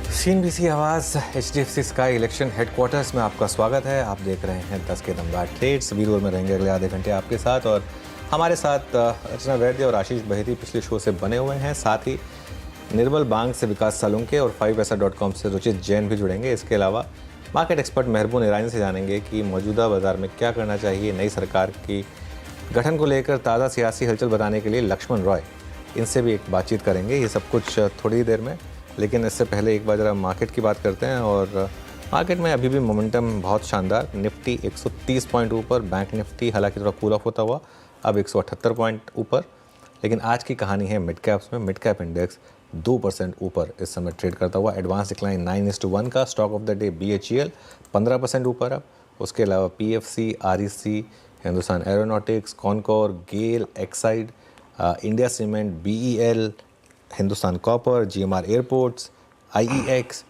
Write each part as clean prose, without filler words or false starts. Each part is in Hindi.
CNBC आवाज़ HDFC स्काई इलेक्शन हेडक्वार्टर्स में आपका स्वागत है। आप देख रहे हैं 10 के दमदार ट्रेड्स। वीर में रहेंगे अगले आधे घंटे आपके साथ, और हमारे साथ अर्चना वैद्य और आशीष बहेती पिछले शो से बने हुए हैं। साथ ही निर्मल बांग से विकास सालुंके और 5paisa.com से रुचित जैन भी जुड़ेंगे। इसके अलावा मार्केट एक्सपर्ट महबून ईरानी से जानेंगे कि मौजूदा बाजार में क्या करना चाहिए। नई सरकार की गठन को लेकर ताज़ा सियासी हलचल बताने के लिए लक्ष्मण रॉय, इनसे भी एक बातचीत करेंगे। ये सब कुछ थोड़ी देर में, लेकिन इससे पहले एक बार ज़रा मार्केट की बात करते हैं। और मार्केट में अभी भी मोमेंटम बहुत शानदार। निफ्टी 130 पॉइंट ऊपर, बैंक निफ्टी हालांकि थोड़ा कूल ऑफ होता हुआ अब 178 पॉइंट ऊपर। लेकिन आज की कहानी है मिड कैप्स में। मिड कैप इंडेक्स 2% ऊपर इस समय ट्रेड करता हुआ। एडवांस डिक्लाइन 9:1 का। Stock of the day BHEL 15% ऊपर अब। उसके अलावा PFC, REC, Hindustan Aeronautics, Concor, GAIL, Exide, India Cement, BEL, Hindustan Copper, GMR Airports, IEX,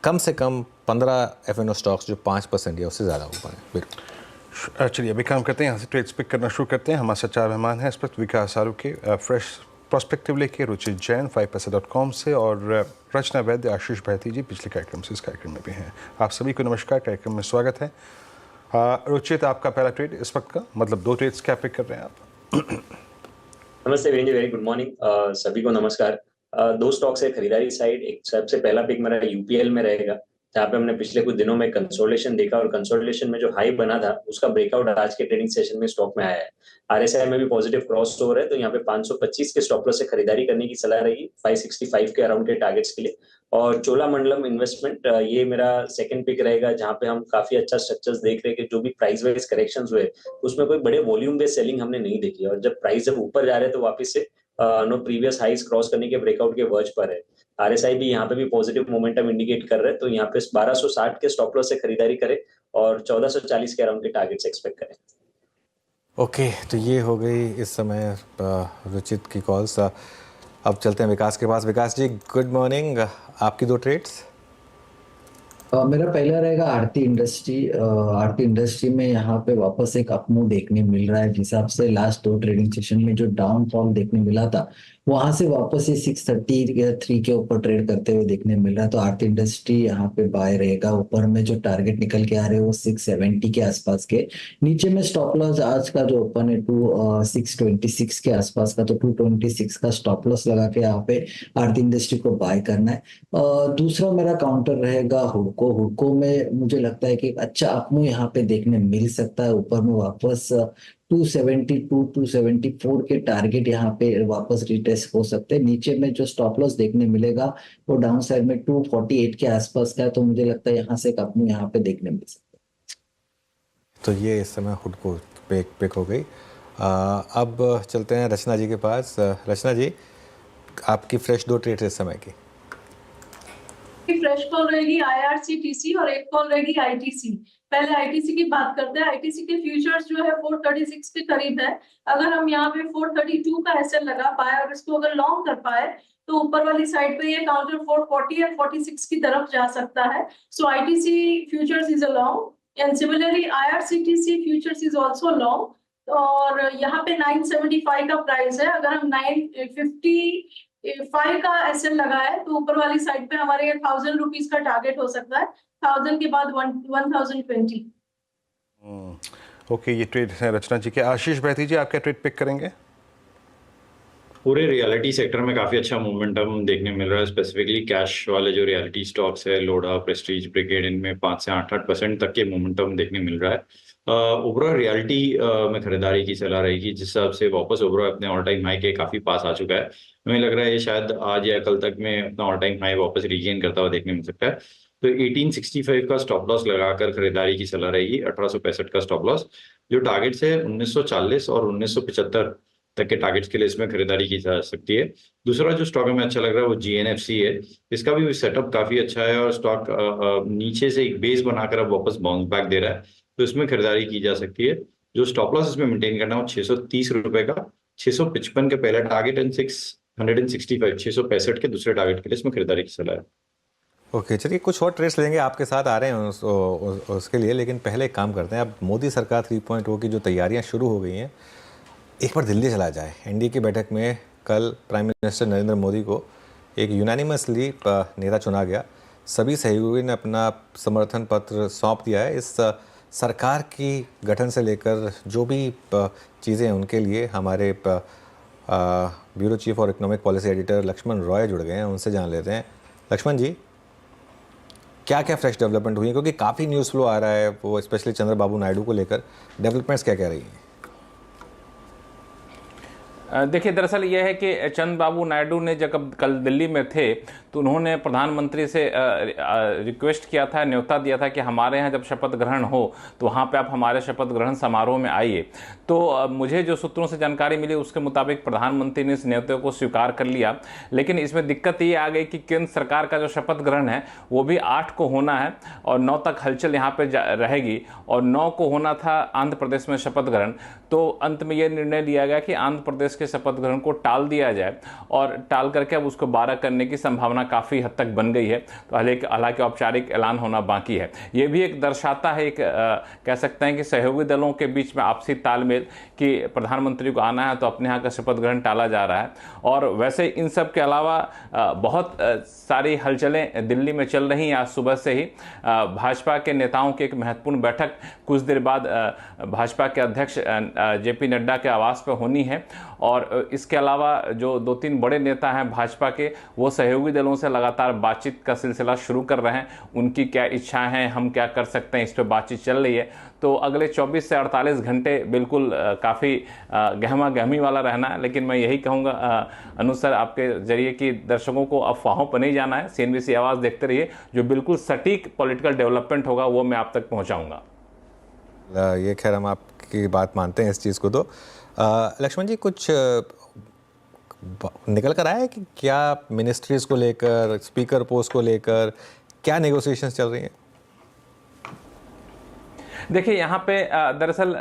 कम से कम 15 F&O स्टॉक्स जो 5% या उससे ज़्यादा ऊपर हैं। चलिए अभी काम करते हैं, यहाँ से ट्रेड्स पिक करना शुरू करते हैं। हमारे साथ 4 मेहमान हैं इस वक्त। विकास सालुंके फ्रेश प्रोस्पेक्टिव लेके, रुचित जैन 5paisa.com से, और रचना वैद्य, आशीष बहेती जी पिछले कार्यक्रम से इस कार्यक्रम में भी हैं। आप सभी को नमस्कार, कार्यक्रम में स्वागत है। रुचित, आपका पहला ट्रेड इस वक्त का, मतलब 2 ट्रेड्स क्या पिक कर रहे हैं आप? नमस्ते Virendra ji, very good morning सभी को नमस्कार। 2 स्टॉक्स है खरीदारी साइड। एक सबसे पहला पिक मेरा UPL में रहेगा, जहाँ पे हमने पिछले कुछ दिनों में कंसोलिडेशन देखा, और कंसोलिडेशन में जो हाई बना था उसका ब्रेकआउट आज के ट्रेडिंग सेशन में स्टॉक में आया है। RSI में भी पॉजिटिव क्रॉस ओवर है, तो यहाँ पे 525 के स्टॉप लॉस से खरीदारी करने की सलाह रहेगी 565 के अराउंड के टारगेट्स के लिए। और चोलामंडलम इन्वेस्टमेंट ये मेरा सेकंड पिक रहेगा, जहाँ पे हम काफी अच्छा स्ट्रक्चर्स देख रहे हैं कि जो भी प्राइस वाइज करेक्शंस हुए उसमें कोई बड़े वॉल्यूम बेस्ड सेलिंग हमने नहीं देखी, और जब प्राइस जब ऊपर जा रहे हैं तो वापस से नो प्रीवियस हाइज क्रॉस करने के ब्रेकआउट के वर्ज पर है। RSI भी यहाँ पे भी पॉजिटिव मोमेंटम इंडिकेट कर रहे हैं, तो यहाँ पे 1260 के स्टॉप लॉस से खरीदारी करें और 1440 के अराउंड के टारगेट्स एक्सपेक्ट करें। ओके, तो ये हो गई इस समय रुचित की कॉल्स। अब चलते हैं विकास के पास। विकास जी, गुड मॉर्निंग। आपकी 2 ट्रेड्स। मेरा पहला रहेगा आरती इंडस्ट्री। आरती इंडस्ट्री में यहाँ पे वापस एक अपमूव देखने मिल रहा है। जिस हिसाब से लास्ट 2 ट्रेडिंग सेशन में जो डाउनफॉल देखने मिला था, वहां से वापस ये 633 के ऊपर ट्रेड करते हुए देखने मिल रहा है। तो आरती इंडस्ट्री यहाँ पे बाय रहेगा। ऊपर में जो टारगेट निकल के आ रहे हैं वो 670 के आसपास के। नीचे में स्टॉप लॉस आज का जो ओपन है 626 के आसपास का, तो 226 का स्टॉप लॉस लगा के यहाँ पे आरती इंडस्ट्री को बाय करना है। दूसरा मेरा काउंटर रहेगा हुडको। हुडको में मुझे लगता है कि एक अच्छा अपमूव यहाँ पे देखने मिल सकता है। ऊपर में वापस 272 274 के टारगेट यहाँ पे वापस रिटेस्ट हो सकते हैं। नीचे में जो स्टॉप लॉस देखने मिलेगा वो डाउन साइड में 248 के आसपास का है, तो मुझे लगता है यहाँ से एक अपमूव यहाँ पे देखने मिल सकता है। तो ये इस समय हुडको पिक हो गई। अब चलते हैं रचना जी के पास। रचना जी, आपकी फ्रेश 2 ट्रेड्स इस समय की। फ्रेश कॉल रहेगी IRCTC और एक कॉल रहेगी ITC। पहले ITC की बात करते हैं। ITC के फ्यूचर्स जो है 436 के करीब है। अगर हम यहाँ पे 432 का एसएल लगा पाए और इसको अगर लॉन्ग कर पाए तो ऊपर वाली साइड पे ये काउंटर 440 और 46 की तरफ जा सकता है। सो ITC futures is a long and similarly IRCTC futures is also long. और यहाँ पे 975 का प्राइस है। अगर हम 955 का एसएल लगाए तो ऊपर वाली साइड पे हमारे 1000 रुपीज का टारगेट हो सकता है। 1000 के बाद 1020। ओके, ये ट्रेड है रचना जी के। आशीष बहेती जी, आप क्या ट्रेड पिक करेंगे? पूरे रियलिटी सेक्टर में काफी अच्छा मोमेंटम देखने मिल रहा है। स्पेसिफिकली कैश वाले जो रियलिटी स्टॉक्स है, लोडा, प्रेस्टीज, ब्रिगेड, इनमें 5 से 8% तक के मोमेंटम देखने मिल रहा है। ओवरऑल रियलिटी में खरीदारी की सलाह रहेगी, जिस हिसाब से वापस ओवरऑल अपने ऑल टाइम हाई के काफी पास आ चुका है। हमें लग रहा है ये शायद आज या कल तक में अपना ऑल टाइम हाई वापस रीगेन करता हुआ देखने मिल सकता है। तो 1865 का स्टॉप लॉस लगाकर खरीदारी की सलाह रहेगी। 1865 का स्टॉप लॉस। जो टारगेट्स है 1940 और 1975 तक के टारगेट्स के लिए इसमें खरीदारी की जा सकती है। दूसरा जो स्टॉक हमें अच्छा लग रहा है वो GNFC है। इसका भी सेटअप काफी अच्छा है और स्टॉक नीचे से एक बेस बनाकर अब वापस बाउंस बैक दे रहा है, तो इसमें खरीदारी की जा सकती है। जो स्टॉप लॉस इसमें मेंटेन करना है वो 630 रुपए का, 655 के पहला टारगेट एंड 665 665 के दूसरे टारगेट के लिए इसमें खरीदारी की सलाह है। ओके, चलिए कुछ और ट्रेड्स लेंगे, आपके साथ आ रहे हैं उसके लिए। लेकिन पहले एक काम करते हैं। अब मोदी सरकार 3.0 की जो तैयारियां शुरू हो गई हैं, एक बार दिल्ली चला जाए। NDA की बैठक में कल प्राइम मिनिस्टर नरेंद्र मोदी को एक यूनानिमसली नेता चुना गया। सभी सहयोगी ने अपना समर्थन पत्र सौंप दिया है। इस सरकार की गठन से लेकर जो भी चीज़ें हैं उनके लिए हमारे ब्यूरो चीफ और economic policy editor Lakshman Roy जुड़ गए हैं, उनसे जान लेते हैं। लक्ष्मण जी, क्या क्या फ्रेश डेवलपमेंट हुई है, क्योंकि काफ़ी न्यूज़ फ्लो आ रहा है वो स्पेशली चंद्रबाबू नायडू को लेकर, डेवलपमेंट्स क्या कह रही हैं? देखिए, दरअसल यह है कि चंद्रबाबू नायडू ने जब कल दिल्ली में थे तो उन्होंने प्रधानमंत्री से रिक्वेस्ट किया था, न्योता दिया था कि हमारे यहाँ जब शपथ ग्रहण हो तो वहाँ पे आप हमारे शपथ ग्रहण समारोह में आइए। तो मुझे जो सूत्रों से जानकारी मिली उसके मुताबिक प्रधानमंत्री ने इस न्योते को स्वीकार कर लिया, लेकिन इसमें दिक्कत ये आ गई कि केंद्र सरकार का जो शपथ ग्रहण है वो भी 8 को होना है और 9 तक हलचल यहाँ पे रहेगी, और 9 को होना था आंध्र प्रदेश में शपथ ग्रहण। तो अंत में यह निर्णय लिया गया कि आंध्र प्रदेश के शपथ ग्रहण को टाल दिया जाए, और टाल करके अब उसको 12 करने की संभावना काफ़ी हद तक बन गई है। तो हालांकि औपचारिक ऐलान होना बाकी है। ये भी एक दर्शाता है, एक कह सकते हैं कि सहयोगी दलों के बीच में आपसी तालमेल कि प्रधानमंत्री को आना है तो अपने यहाँ का शपथ ग्रहण टाला जा रहा है। और वैसे इन सब के अलावा बहुत सारी हलचलें दिल्ली में चल रही हैं। आज सुबह से ही भाजपा के नेताओं की एक महत्वपूर्ण बैठक कुछ देर बाद भाजपा के अध्यक्ष जेपी नड्डा के आवास पर होनी है, और इसके अलावा जो 2-3 बड़े नेता हैं भाजपा के, वो सहयोगी दलों से लगातार बातचीत का सिलसिला शुरू कर रहे हैं। उनकी क्या इच्छाएं हैं, हम क्या कर सकते हैं, इस पर बातचीत चल रही है। तो अगले 24 से 48 घंटे बिल्कुल काफ़ी गहमा गहमी वाला रहना है। लेकिन मैं यही कहूँगा अनुसार आपके जरिए कि दर्शकों को अफवाहों पर नहीं जाना है, CNBC आवाज़ देखते रहिए, जो बिल्कुल सटीक पॉलिटिकल डेवलपमेंट होगा वो मैं आप तक पहुँचाऊँगा। ये खैर हम आपकी बात मानते हैं इस चीज़ को। तो लक्ष्मण जी, कुछ निकल कर आया है कि क्या मिनिस्ट्रीज़ को लेकर, स्पीकर पोस्ट को लेकर क्या नेगोशिएशंस चल रही हैं? देखिए, यहाँ पे दरअसल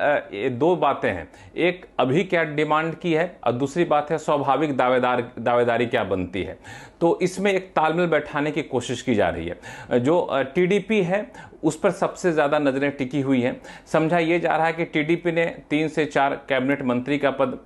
2 बातें हैं। एक, अभी क्या डिमांड की है, और दूसरी बात है स्वाभाविक दावेदारी क्या बनती है। तो इसमें एक तालमेल बैठाने की कोशिश की जा रही है। जो TDP है उस पर सबसे ज़्यादा नज़रें टिकी हुई हैं। समझा ये जा रहा है कि TDP ने 3 से 4 कैबिनेट मंत्री का पद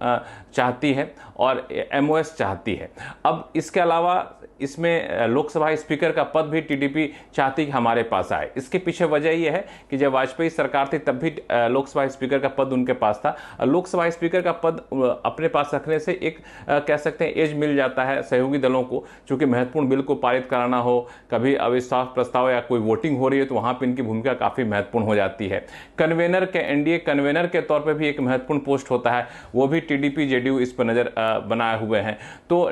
चाहती है और MOS चाहती है। अब इसके अलावा इसमें लोकसभा स्पीकर का पद भी TDP चाहती कि हमारे पास आए। इसके पीछे वजह यह है कि जब वाजपेयी सरकार थी तब भी लोकसभा स्पीकर का पद उनके पास था। लोकसभा स्पीकर का पद अपने पास रखने से एक कह सकते हैं एज मिल जाता है सहयोगी दलों को, चूंकि महत्वपूर्ण बिल को पारित कराना हो, कभी अविश्वास प्रस्ताव या कोई वोटिंग हो रही है तो वहाँ पर इनकी भूमिका काफ़ी महत्वपूर्ण हो जाती है। कन्वेनर के NDA कन्वेनर के तौर पर भी एक महत्वपूर्ण पोस्ट होता है, वो भी TDP JDU इस पर नज़र बनाए हुए हैं। तो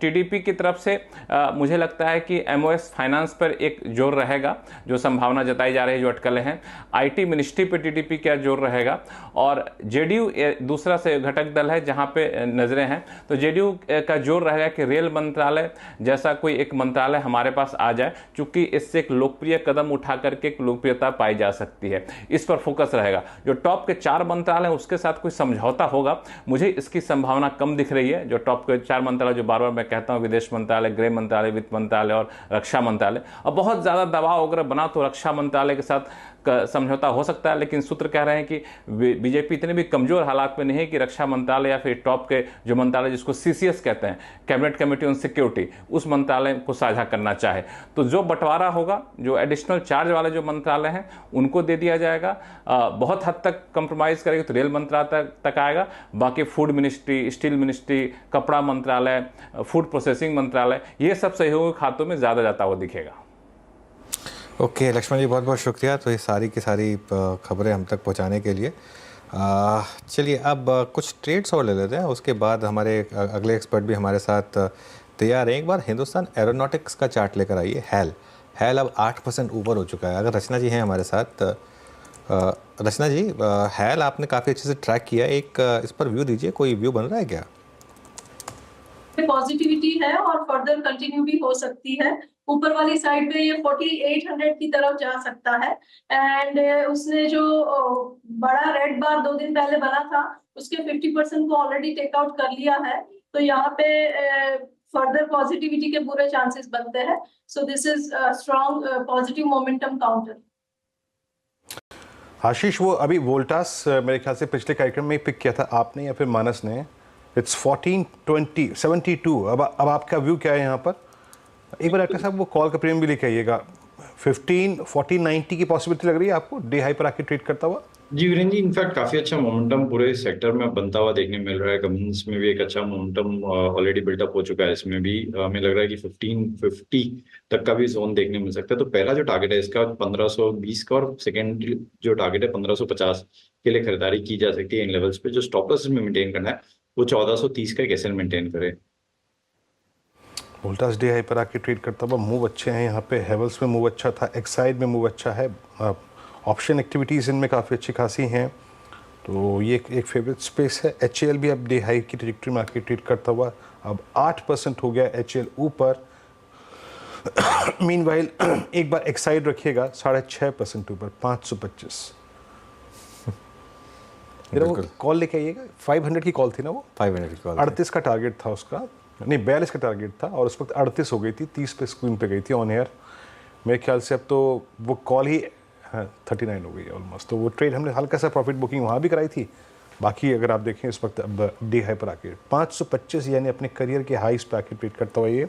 TDP की तरफ से मुझे लगता है कि MOS फाइनेंस पर एक जोर रहेगा, जो संभावना जताई जा रही है, जो अटकलें हैं। IT मिनिस्ट्री पर TDP का जोर रहेगा, और JDU दूसरा से घटक दल है जहां पे नजरें हैं। तो JDU का जोर रहेगा कि रेल मंत्रालय जैसा कोई एक मंत्रालय हमारे पास आ जाए, चूंकि इससे एक लोकप्रिय कदम उठा करके एक लोकप्रियता पाई जा सकती है। इस पर फोकस रहेगा। जो टॉप के 4 मंत्रालय हैं उसके साथ कोई समझौता होगा, मुझे इसकी संभावना कम दिख रही है। जो टॉप के 4 मंत्रालय, जो बार बार मैं कहता हूं, विदेश मंत्रालय, गृह मंत्रालय, वित्त मंत्रालय और रक्षा मंत्रालय, अब बहुत ज़्यादा दबाव अगर बना तो रक्षा मंत्रालय के साथ समझौता हो सकता है। लेकिन सूत्र कह रहे हैं कि बीजेपी इतने भी कमजोर हालात में नहीं है कि रक्षा मंत्रालय या फिर टॉप के जो मंत्रालय जिसको CCS कहते हैं, कैबिनेट कमेटी ऑन सिक्योरिटी, उस मंत्रालय को साझा करना चाहे। तो जो बंटवारा होगा, जो एडिशनल चार्ज वाले जो मंत्रालय हैं उनको दे दिया जाएगा। बहुत हद तक कंप्रोमाइज़ करेगी तो रेल मंत्रालय तक आएगा। बाकी फूड मिनिस्ट्री, स्टील मिनिस्ट्री, कपड़ा मंत्रालय, फूड प्रोसेसिंग मंत्रालय, ये सब सहयोगी खातों में ज़्यादा जाता हुआ दिखेगा। ओके लक्ष्मण जी, बहुत बहुत शुक्रिया। तो ये सारी की सारी खबरें हम तक पहुंचाने के लिए। चलिए अब कुछ ट्रेड्स और ले लेते हैं, उसके बाद हमारे अगले एक्सपर्ट भी हमारे साथ तैयार हैं। एक बार हिंदुस्तान एरोनॉटिक्स का चार्ट लेकर आइए। हैल अब 8% ऊपर हो चुका है। अगर रचना जी हैं हमारे साथ, रचना जी, हैल आपने काफ़ी अच्छे से ट्रैक किया, एक इस पर व्यू दीजिए। कोई व्यू बन रहा है क्या? पॉजिटिविटी है और फर्दर कंटिन्यू भी हो सकती है। ऊपर वाली साइड पे ये 4800 की तरफ जा सकता है। एंड उसने जो बड़ा रेड बार 2 दिन पहले बना था उसके 50% को ऑलरेडी टेक आउट कर लिया है। तो यहाँ पे फर्दर पॉजिटिविटी के पूरे चांसेस बनते हैं। So this is strong positive momentum counter. Ashish, वो अभी वोल्टास मेरे ख्याल से पिछले कार्यक्रम में पिक किया था आपने या फिर मानस ने, इट्स 1420 72। अब आपका व्यू क्या है यहाँ पर? एक बार डॉक्टर साहब वो कॉल का प्रीमियम भी लेके आइएगा। 15, 14, 90 की पॉसिबिलिटी लग रही है आपको डे हाई पर आके ट्रेड करता हुआ? जी वीरेंद्र जी, इनफैक्ट काफी अच्छा मोमेंटम पूरे सेक्टर में बनता हुआ देखने मिल रहा है। कंपनीज में भी एक अच्छा मोमेंटम ऑलरेडी बिल्डअप हो चुका है। इसमें भी हमें लग रहा है कि 1550 तक का भी जोन देखने मिल सकता है। तो पहला जो टारगेट है इसका 1520 का, और सेकेंड जो टारगेट है 1550 के लिए खरीदारी की जा सकती है इन लेवल्स पे। जो स्टॉप लॉस में मेंटेन करना है वो 1430 का कैसे मेंटेन करे। वोल्टास डे हाई पर आके ट्रेड करता हुआ मूव अच्छे हैं यहाँ पे। हेवल्स में मूव अच्छा था, एक्साइड में मूव अच्छा है, ऑप्शन एक्टिविटीज़ इनमें काफ़ी अच्छी खासी हैं, तो ये एक फेवरेट स्पेस है। HAL भी अब डे हाई की ट्रेजेक्टरी में आके ट्रेड करता हुआ अब 8% हो गया HAL ऊपर। मीनवाइल एक बार एक्साइड रखिएगा 6.5% ऊपर 525। वो कॉल लेके आइएगा, 500 की कॉल थी ना, वो 500 की कॉल 38 का टारगेट था उसका, नहीं 42 का टारगेट था, और उस वक्त 38 हो गई थी, 30 पे स्क्रीन पे गई थी ऑन एयर। मेरे ख्याल से अब तो वो कॉल ही 39 हो गई ऑलमोस्ट। तो वो ट्रेड हमने हल्का सा प्रॉफिट बुकिंग वहाँ भी कराई थी। बाकी अगर आप देखें इस वक्त अब डे हाई पर आके 525 यानी अपने करियर के हाईस पे आके ट्रेड करता हुआ ये।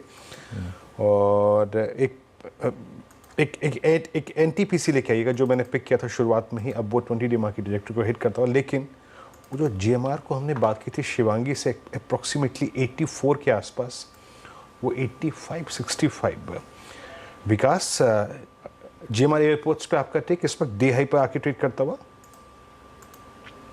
और एक NTPC लेके आइएगा जो मैंने पिक किया था शुरुआत में ही, अब वो 20 डे मार्केट ट्रैजेक्टरी को हिट करता हुआ। लेकिन वो जो GMR को हमने बात की थी शिवांगी से अप्रॉक्सीमेटली 84 के आसपास, वो 85-65। विकास, GMR एयरपोर्ट्स पे आपका टेक इस वक्त डे हाई पर आके ट्रेड करता हुआ?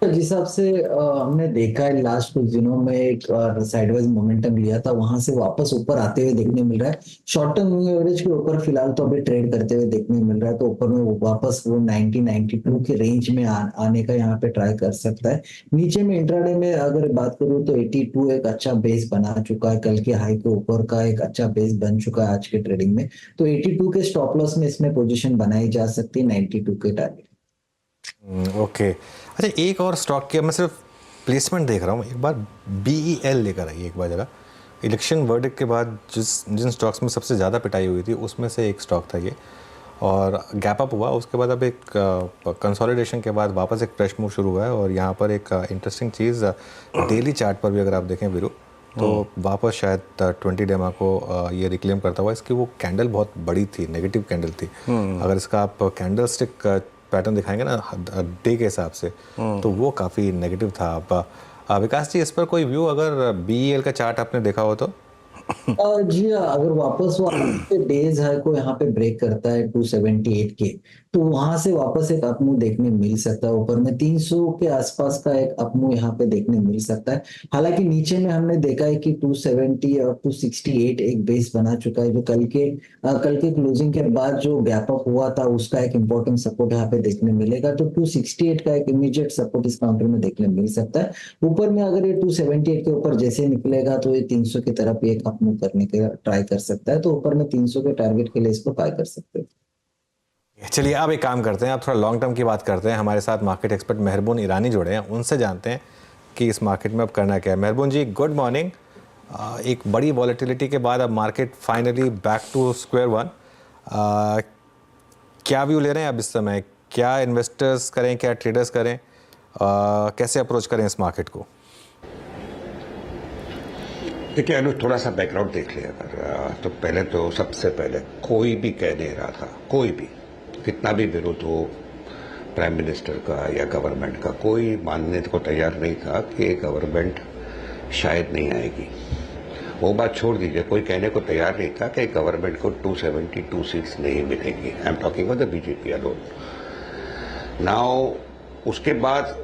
जिस हिसाब से हमने देखा है लास्ट कुछ दिनों में एक साइडवेज मोमेंटम लिया था, वहां से वापस ऊपर आते हुए देखने मिल रहा है। शॉर्ट टर्म मूविंग एवरेज के ऊपर फिलहाल तो अभी ट्रेड करते हुए देखने मिल रहा है, तो ऊपर में वो वापस वो 90-92 के रेंज में आने का यहाँ पे ट्राई कर सकता है। नीचे में इंट्राडे में अगर बात करूँ तो 82 एक अच्छा बेस बना चुका है, कल के हाई के ऊपर का एक अच्छा बेस बन चुका है आज के ट्रेडिंग में। तो 82 के स्टॉप लॉस में इसमें पोजिशन बनाई जा सकती है, 92 के टारगेट। ओके, अच्छा एक और स्टॉक की मैं सिर्फ प्लेसमेंट देख रहा हूँ, एक बार BEL लेकर आइए एक बार ज़रा। इलेक्शन वर्डिक्ट के बाद जिन स्टॉक्स में सबसे ज़्यादा पिटाई हुई थी उसमें से एक स्टॉक था ये, और गैप अप हुआ, उसके बाद अब एक कंसोलिडेशन के बाद वापस एक फ्रेश मूव शुरू हुआ है। और यहाँ पर एक इंटरेस्टिंग चीज़ डेली चार्ट पर भी अगर आप देखें वीरू, तो वापस शायद 20 डेमा को ये रिक्लेम करता हुआ। इसकी वो कैंडल बहुत बड़ी थी, नेगेटिव कैंडल थी। अगर इसका आप कैंडल स्टिक पैटर्न दिखाएंगे ना डे के हिसाब से, तो वो काफ़ी नेगेटिव था। आप विकास जी इस पर कोई व्यू, अगर BEL का चार्ट आपने देखा हो तो? जी हाँ, अगर वापस वो डेज हाई को यहाँ पे ब्रेक करता है 278 के, तो वहां से वापस एक अपमूव देखने मिल सकता है। ऊपर में 300 के आसपास का एक अपमूव यहाँ पे देखने मिल सकता है। हालांकि नीचे में हमने देखा है कि 270 और 268 एक बेस बना चुका है, जो कल के क्लोजिंग के बाद जो गैप अप हुआ था उसका एक इंपॉर्टेंट सपोर्ट यहाँ पे देखने मिलेगा। तो 268 का एक इमीडिएट सपोर्ट इस काउंटर में देखने मिल सकता है। ऊपर में अगर ये 278 के ऊपर जैसे निकलेगा तो ये 300 की तरफ एक अपमूव करने का ट्राई कर सकता है। तो ऊपर में 300 के टारगेट के लिए इसको बाय कर सकते हैं। चलिए अब एक काम करते हैं, आप थोड़ा लॉन्ग टर्म की बात करते हैं। हमारे साथ मार्केट एक्सपर्ट मेहरबून ईरानी जुड़े हैं, उनसे जानते हैं कि इस मार्केट में अब करना क्या है। Mehraboon ji good morning. एक बड़ी वॉलेटिलिटी के बाद अब market finally back to square one, क्या व्यू ले रहे हैं अब इस समय? क्या इन्वेस्टर्स करें, क्या ट्रेडर्स करें, कैसे अप्रोच करें इस मार्केट को? देखिए अनुज, थोड़ा सा बैकग्राउंड देख लिया अगर तो पहले तो सबसे पहले कोई भी कह नहीं रहा था, कोई भी कितना भी विरोध हो प्राइम मिनिस्टर का या गवर्नमेंट का, कोई मानने को तैयार नहीं था कि गवर्नमेंट शायद नहीं आएगी। वो बात छोड़ दीजिए, कोई कहने को तैयार नहीं था कि गवर्नमेंट को 272 सीट्स नहीं मिलेंगी। I am talking of the BJP alone. Now उसके बाद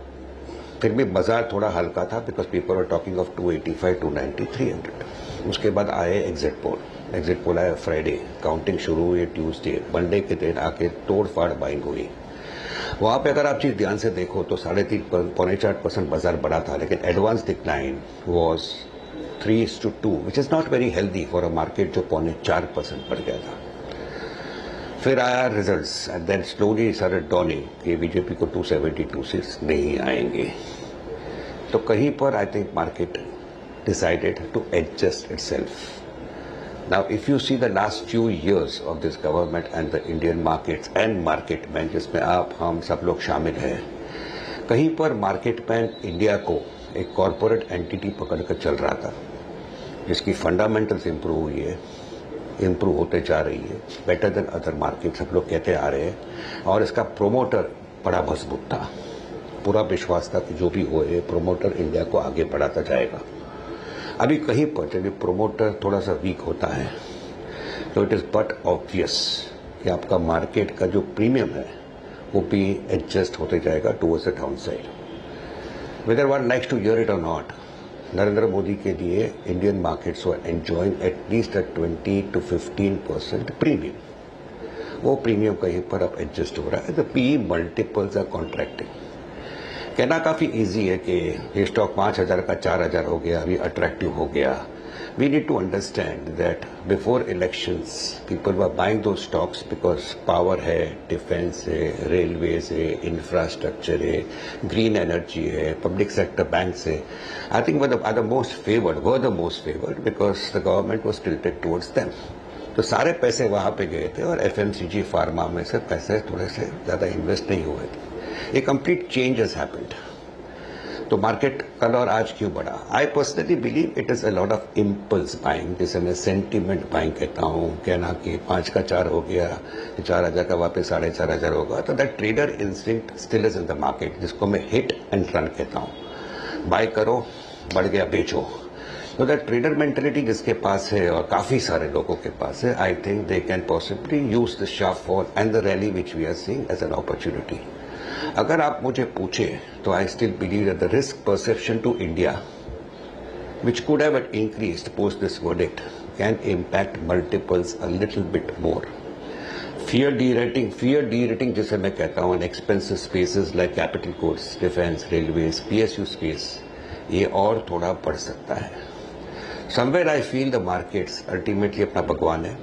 फिर भी बाजार थोड़ा हल्का था, because people are talking of 285, 290, 300। उसके बाद आए एग्जिट पोल आया फ्राइडे, काउंटिंग शुरू हुई ट्यूसडे, मंडे के दिन आके तोड़ फाड़ बाइंग हुई। वहां पे अगर आप चीज ध्यान से देखो तो 3.5-4% बाजार बढ़ा था, लेकिन advance decline was 3:2, which is not very healthy for a market जो 4.5% बढ़ गया था। फिर आया results and then slowly started dawning कि बीजेपी को 272 सीट्स नहीं आएंगे। तो कहीं पर I think market decided to adjust itself. Now, if you see the last few years of this government and the Indian markets and market में, जिसमें आप हम सब लोग शामिल हैं, कहीं पर मार्केट में इंडिया को एक कॉरपोरेट एंटिटी पकड़ कर चल रहा था, जिसकी फंडामेंटल्स इंप्रूव हुई है, इम्प्रूव होते जा रही है, बेटर देन अदर मार्केट सब लोग कहते आ रहे हैं। और इसका प्रोमोटर बड़ा मजबूत था, पूरा विश्वास था कि जो भी हो प्रोमोटर इंडिया को आगे बढ़ाता जाएगा। अभी कहीं पर जब प्रोमोटर थोड़ा सा वीक होता है तो इट इज बट ऑब्वियस कि आपका मार्केट का जो प्रीमियम है वो भी एडजस्ट होते जाएगा towards the down side. Whether one likes to hear it और नॉट, नरेंद्र मोदी के लिए Indian markets were enjoying at least 20 to 15% premium. वो प्रीमियम कहीं पर अब एडजस्ट हो रहा है। The P multiples are contracting. कहना काफी इजी है कि ये स्टॉक 5,000 का 4,000 हो गया, अभी अट्रैक्टिव हो गया। We need to understand that before elections, people were buying those stocks because power है, defense है, railways है, infrastructure है, green energy है, public sector banks है. I think were the most favored because the government was tilted towards them. तो सारे पैसे वहां पे गए थे और FMCG फार्मा में से पैसे थोड़े से ज्यादा इन्वेस्ट नहीं हुए थे। A complete change has happened. तो मार्केट कल और आज क्यों बढ़ा? I personally believe it is a lot of impulse buying, जिसे मैं सेंटीमेंट बाइंग कहता हूँ। कहना कि 5 का 4 हो गया, 4,000 का वापस 4,500 होगा, तो that trader instinct still is in the market, जिसको मैं हिट एंड रन कहता हूँ। बाय करो, बढ़ गया बेचो। तो दैट ट्रेडर मेंटेलिटी जिसके पास है और काफी सारे लोगों के पास है, I think they can possibly use the sharp fall and the rally which we are seeing as an opportunity. अगर आप मुझे पूछे तो I still believe that the risk perception to India which could have increased post this verdict can impact multiples a little bit more. Fear de-rating जिसे मैं कहता हूँ, expensive spaces like capital goods, defense, railways, PSU space, ये और थोड़ा बढ़ सकता है। Somewhere I feel the markets ultimately अपना भगवान है,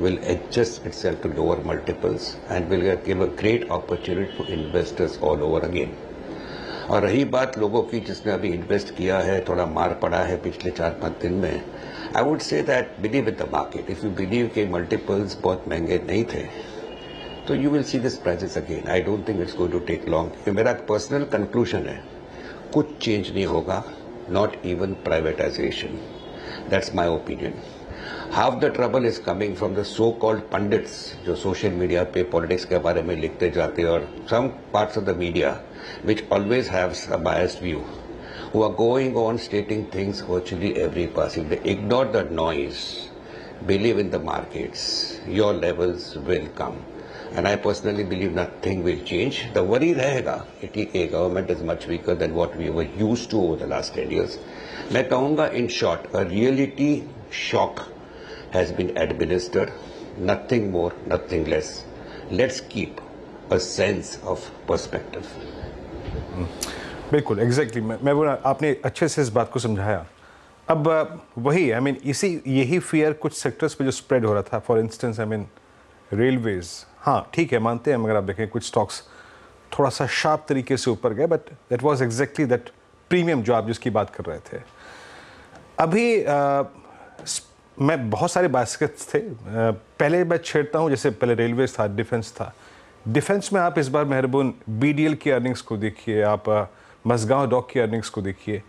will adjust itself to lower multiples and will give a great opportunity for investors all over again. और रही बात लोगों की जिसने अभी इन्वेस्ट किया है, थोड़ा मार पड़ा है पिछले 4-5 दिन में, I would say that believe in the market. If you believe के मल्टीपल्स बहुत महंगे नहीं थे तो you will see this prices again. I don't think it's going to take long. मेरा पर्सनल कंक्लूजन है, कुछ चेंज नहीं होगा, not even privatisation. That's my opinion. Half the trouble is coming from the so called pundits जो सोशल मीडिया पे पॉलिटिक्स के बारे में लिखते जाते हैं, और some parts of the media which always has a biased view, who are going on stating things virtually every passing day. Ignore the noise. Believe in the markets. Your levels will come. And I personally believe nothing will change. The worry रहेगा कि government is much weaker than what we were used to over the last 10 years. मैं कहूँगा in short, a reality shock has been administered. Nothing more, nothing less. Let's keep a sense of perspective. बिल्कुल एग्जैक्टली मैं बोला, आपने अच्छे से इस बात को समझाया। अब वही आई मीन यही फियर कुछ सेक्टर्स पे जो स्प्रेड हो रहा था, for instance I mean railways, हाँ ठीक है मानते हैं, मगर आप देखें कुछ स्टॉक्स थोड़ा सा शार्प तरीके से ऊपर गए, but that was exactly that premium जो आप जिसकी बात कर रहे थे। अभी मैं बहुत सारे बास्केट्स थे, पहले मैं छेड़ता हूँ, जैसे पहले रेलवेज था, डिफेंस था। डिफेंस में आप इस बार मेहरबान BDL की अर्निंग्स को देखिए, आप मसगांव डॉक की अर्निंग्स को देखिए।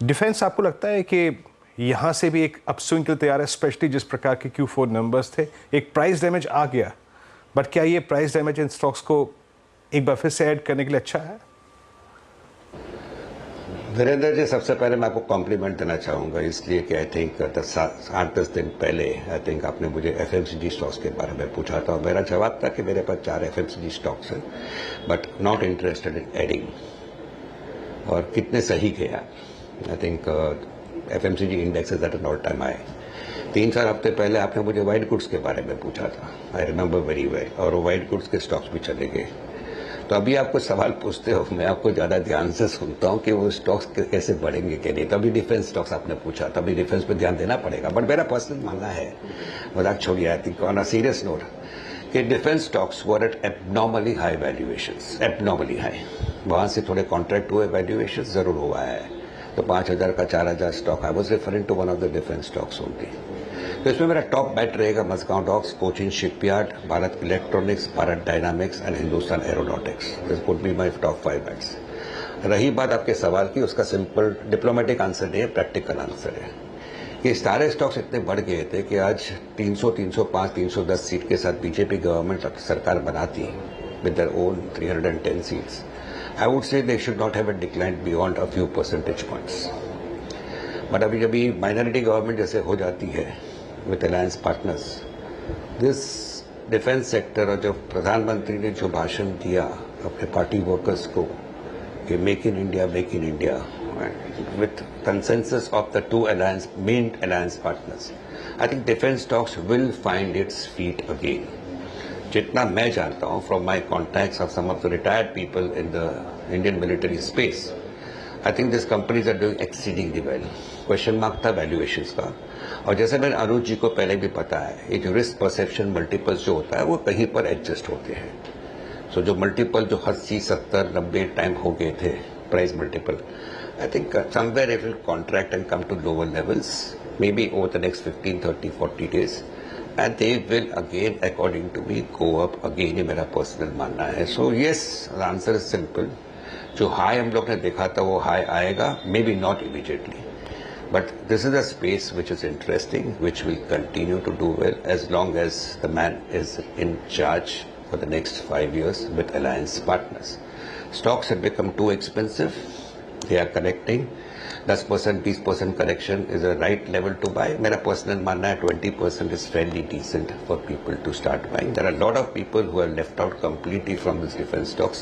डिफेंस आपको लगता है कि यहाँ से भी एक अपस्विंग के लिए तैयार है, स्पेशली जिस प्रकार के Q4 नंबर्स थे, एक प्राइस डैमेज आ गया, बट क्या ये प्राइस डैमेज इन स्टॉक्स को एक बार फिर से ऐड करने के लिए अच्छा है? वीरेंद्र जी, सबसे पहले मैं आपको कॉम्प्लीमेंट देना चाहूँगा, इसलिए कि आई थिंक 8-10 दिन पहले आई थिंक आपने मुझे FMCG स्टॉक्स के बारे में पूछा था, और मेरा जवाब था कि मेरे पास 4 FMCG स्टॉक्स हैं but not interested in adding. और कितने सही गया। I think FMCG index is at an all time high. 3-4 हफ्ते पहले आपने मुझे वाइट गुड्स के बारे में पूछा था, आई रिमेंबर वेरी वेल, और वो वाइट गुड्स के स्टॉक्स भी चले गए। तो अभी आपको सवाल पूछते हो, मैं आपको ज्यादा ध्यान से सुनता हूँ कि वो स्टॉक्स कैसे बढ़ेंगे कि नहीं। तभी डिफेंस स्टॉक्स आपने पूछा, तभी डिफेंस पे ध्यान देना पड़ेगा। बट मेरा पर्सनल मानना है, मजाक छोड़िए, I think on a serious note, कि defence stocks were at abnormally high valuations, abnormally high. वहां से थोड़े कॉन्ट्रैक्ट हुए, वैल्यूएशन जरूर हुआ है। तो 5,000 का 4,000 stock, I was referring to one of the defence stocks only. तो इसमें मेरा टॉप बैट रहेगा Mazagon docks, Cochin shipyard, Bharat electronics, Bharat dynamics and Hindustan aeronautics. This would be my top 5 bets. रही बात आपके सवाल की, उसका सिंपल डिप्लोमेटिक आंसर नहीं है, प्रैक्टिकल आंसर है कि सारे स्टॉक्स इतने बढ़ गए थे कि आज 300, 305, 310 सीट के साथ बीजेपी गवर्नमेंट सरकार बनाती with their own 310 seats. I would say they should not have a decline beyond a few percentage points. But अभी जब माइनॉरिटी गवर्नमेंट जैसे हो जाती है with alliance partners, this defence sector और जब प्रधानमंत्री ने जो भाषण दिया अपने पार्टी वर्कर्स को कि make in India with consensus of the two alliance main alliance partners, I think defence stocks will find its feet again. जितना मैं जानता हूं from my contacts of some of the retired people in the Indian military space, I think this companies are doing exceedingly well. Question mark था वैल्यूएशंस का, और जैसे मैंने अनुज जी को पहले भी पता है, ये जो रिस्क परसेप्शन मल्टीपल्स जो होता है वो कहीं पर एडजस्ट होते हैं. सो जो मल्टीपल जो 80, 70, 90 टाइम हो गए थे price multiple, I think somewhere it will contract and come to lower levels, maybe over the next 15, 30, 40 days. And they will again, according to me, go up again. ये मेरा पर्सनल मानना है. So yes, the answer is simple. जो हाई हम लोग ने देखा था वो हाई आएगा, maybe not immediately, but this is a space which is interesting, which will continue to do well as long as the man is in charge for the next 5 years with alliance partners. Stocks have become too expensive. They are correcting. 10%, 20% correction is a right level to buy. मेरा पर्सनल मानना है 20% is fairly decent for people to start buying. There are a lot of people who are left out completely from these defense stocks.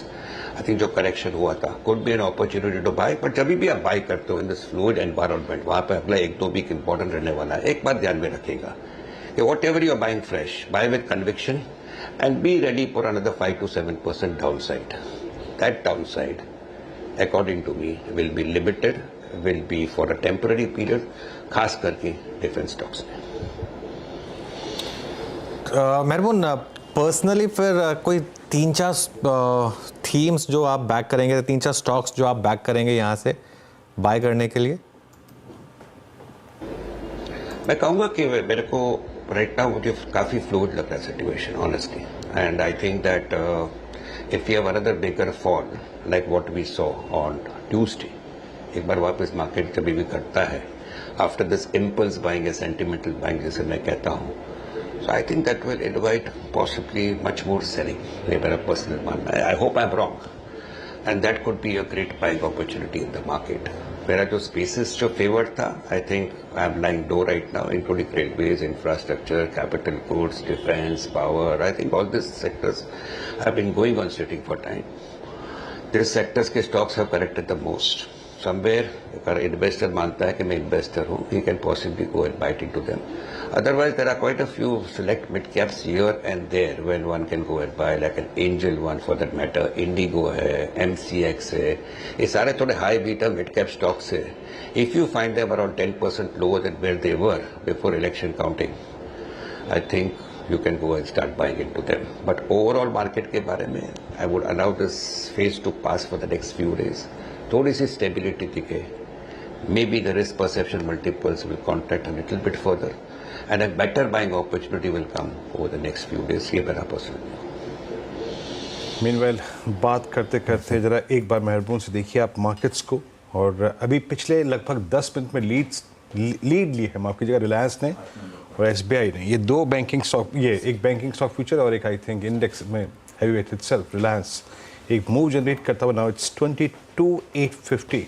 I think जो correction हुआ था could be an opportunity to buy. but जब भी आप buy करते हो in this fluid environment, वहाँ पे अगला 1-2 week important रहने वाला है. एक बात ध्यान में रखिएगा कि whatever you are buying fresh, buy with conviction and be ready for another 5 to 7% downside. That downside, according to me, will be limited. Will be for a temporary period, खास करके डिफेंस स्टॉक्स में. मेहरबान, पर्सनली फिर कोई 3-4 थीम्स जो आप बैक करेंगे, 3-4 स्टॉक्स जो आप बैक करेंगे यहाँ से बाय करने के लिए? मैं कहूँगा कि मेरे को राइट नाउ मुझे काफ़ी फ्लूइड लग रहा है situation, honestly, and I think that if you have another bigger fall like what we saw on Tuesday, एक बार वापस मार्केट कभी भी करता है आफ्टर दिस इम्पल्स बाइंग या सेंटिमेंटल बाइंग जैसे मैं कहता हूँ, so I think that will invite possibly much more selling. ये मेरा पर्सनल मानना है. I hope I am wrong and that could be a great buying opportunity in the market. मेरा जो स्पेसिस जो फेवर्ड था, I think I am lying low right now, including railways, infrastructure, capital goods, defence, power. I think all this sectors have been going on sitting for time. This sectors के stocks have corrected the most. Somewhere, अगर इन्वेस्टर मानता है कि मैं इन्वेस्टर हूँ, he can possibly go and bite into them. Otherwise, there are quite a few select mid caps here and there when one can go and buy, like an Angel one for that matter. Indigo है, MCX है, ये सारे थोड़े high beta mid cap stocks है. If you find them around 10% lower than where they were before election counting, I think you can go and start buying into them. But overall market के बारे में, I would allow this phase to pass for the next few days. थोड़ी सी स्टेबिलिटी दिखे, may be the risk perception multiples will contract a little bit further and a better buying opportunity will come over the next few days. ये मेरा पर्सनल. मीनवेल, बात करते करते जरा एक बार मेहरबान से देखिए आप मार्केट्स को, और अभी पिछले लगभग 10 मिनट में लीड ली है, माफ कीजिएगा, रिलायंस ने और SBI ने. ये 2 बैंकिंग स्टॉक, ये एक बैंकिंग स्टॉक फ्यूचर और एक आई थिंक इंडेक्स में हैवीवेट इटसेल्फ रिलायंस एक मूव जनरेट करता हुआ. नाउ इट्स 22,850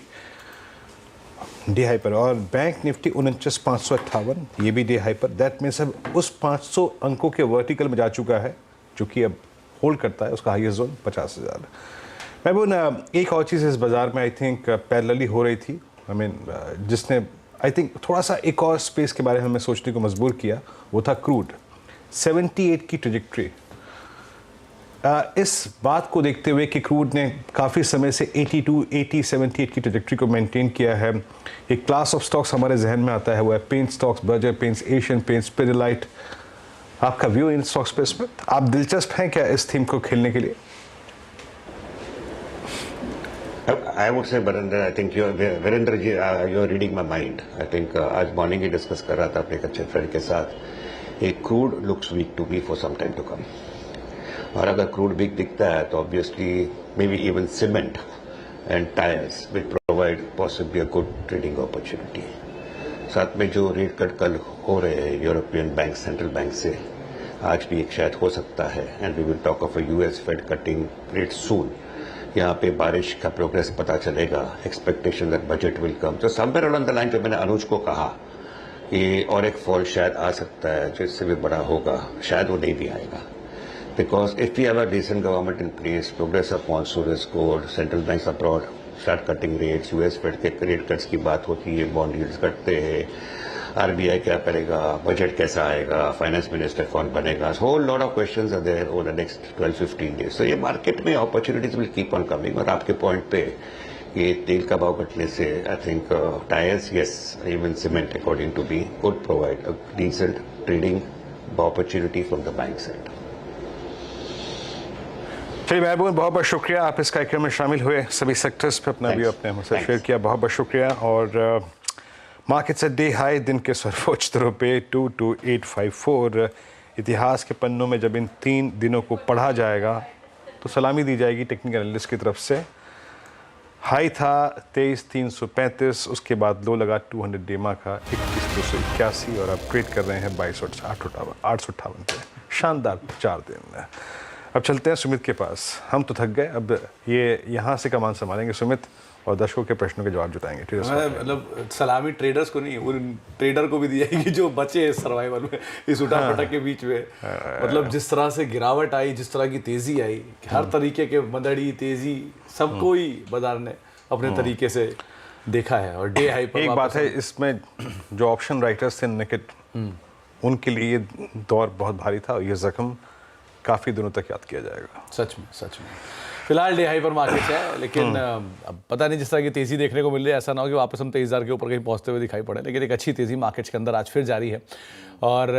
डे हाई पर, और बैंक निफ्टी 49,558, ये भी डे हाई पर. दैट मीन्स अब उस 500 अंकों के वर्टिकल में जा चुका है जो कि अब होल्ड करता है. उसका हाईएस्ट जोन 50,000. मैं बोल एक और चीज़ इस बाज़ार में आई थिंक पैरेलली हो रही थी, आई मीन जिसने आई थिंक थोड़ा सा एक और स्पेस के बारे में हमें सोचने को मजबूर किया, वो था क्रूड. 78 की ट्रेजेक्ट्री. इस बात को देखते हुए कि क्रूड ने काफ़ी समय से 82, 80, 78 की ट्रेजेक्ट्री को मेंटेन किया है, एक क्लास ऑफ स्टॉक्स हमारे जहन में आता है, वो है paint stocks, Berger paints, Asian paints, Pidilite. आपका व्यू इन स्टॉक्स पे इसमें, आप दिलचस्प हैं क्या इस थीम को खेलने के लिए? I would say, Virendra, I think Virendra ji, you're reading my mind. I think आज मॉर्निंग ही डिस्कस कर रहा था अपने एक अच्छे फ्रेंड के साथ. एक crude looks weak to be for some time to come. और अगर क्रूड वीक दिखता है तो obviously maybe even cement and tyres will provide possibly a good trading opportunity. साथ में जो रेट कट कल हो रहे हैं यूरोपियन बैंक सेंट्रल बैंक से, आज भी एक शायद हो सकता है, and we will talk of a US Fed cutting rate soon. यहाँ पे बारिश का प्रोग्रेस पता चलेगा, expectation that budget will come. तो समवेयर अलोंग द लाइन जो मैंने अनुज को कहा कि और एक फॉल शायद आ सकता है जिससे भी बड़ा होगा, शायद वो नहीं भी आएगा, because if we have a decent government in place, progress of monsoon is good, central banks abroad start cutting rates, US fed के रेट कट्स की बात होती है, बॉन्ड यील्ड्स घटते हैं, आरबीआई क्या करेगा, बजट कैसा आएगा, फाइनेंस मिनिस्टर कौन बनेगा, whole lot of questions are there over the next 12-15 days. तो ये मार्केट में opportunities will keep on coming. और आपके पॉइंट पे ये तेल का भाव घटने से I think tyres, yes, even cement according to be could provide a decent trading opportunity from the bank side. चलिए महबूब, बहुत बहुत शुक्रिया, आप इस कार्यक्रम में शामिल हुए, सभी सेक्टर्स पे अपना व्यू अपने हमसे शेयर किया, बहुत बहुत शुक्रिया। और मार्केट्स एट डे हाई, दिन के सर्वोच्च दरों पे 22854। इतिहास के पन्नों में जब इन 3 दिनों को पढ़ा जाएगा तो सलामी दी जाएगी टेक्निकल एनालिस्ट की तरफ से। हाई था 23,335, उसके बाद लो लगा 200 डेमा का 21,281 और अब ट्रेड कर रहे हैं 22,858 पे। शानदार 4 दिन। अब चलते हैं सुमित के पास, हम तो थक गए, अब ये यहाँ से कमान संभालेंगे सुमित और दर्शकों के प्रश्नों के जवाब जुटाएंगे। मतलब सलामी ट्रेडर्स को नहीं, उन ट्रेडर को भी दी जाएगी जो बचे हैं सर्वाइवल में इस उठा-पटक के बीच में। मतलब जिस तरह से गिरावट आई, जिस तरह की तेजी आई, हर तरीके के मदड़ी तेजी सबको ही बाजार ने अपने तरीके से देखा है। और डे हाई पर एक बात है, इसमें जो ऑप्शन राइटर्स थे नेकेड, उनके लिए ये दौर बहुत भारी था और ये जख्म काफ़ी दिनों तक याद किया जाएगा। सच में, सच में। फिलहाल डे हाई पर मार्केट है, लेकिन अब पता नहीं जिस तरह की तेज़ी देखने को मिल रही है, ऐसा ना हो कि वापस हम 23,000 के ऊपर कहीं पहुंचते हुए दिखाई पड़े। लेकिन एक अच्छी तेज़ी मार्केट्स के अंदर आज फिर जारी है और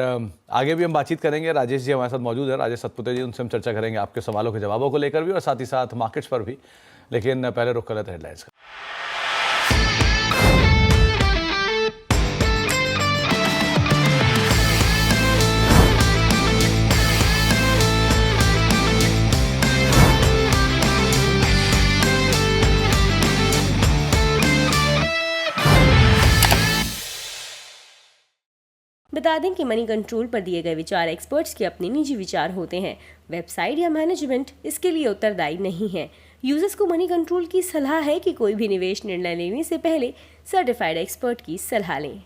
आगे भी हम बातचीत करेंगे। राजेश जी हमारे साथ मौजूद है, राजेश सतपुते जी, उनसे हम चर्चा करेंगे आपके सवालों के जवाबों को लेकर भी और साथ ही साथ मार्केट्स पर भी। लेकिन पहले रुक कर लेते हैं हेडलाइंस का। बता दें कि मनी कंट्रोल पर दिए गए विचार एक्सपर्ट्स के अपने निजी विचार होते हैं। वेबसाइट या मैनेजमेंट इसके लिए उत्तरदायी नहीं है। यूजर्स को मनी कंट्रोल की सलाह है कि कोई भी निवेश निर्णय लेने से पहले सर्टिफाइड एक्सपर्ट की सलाह लें।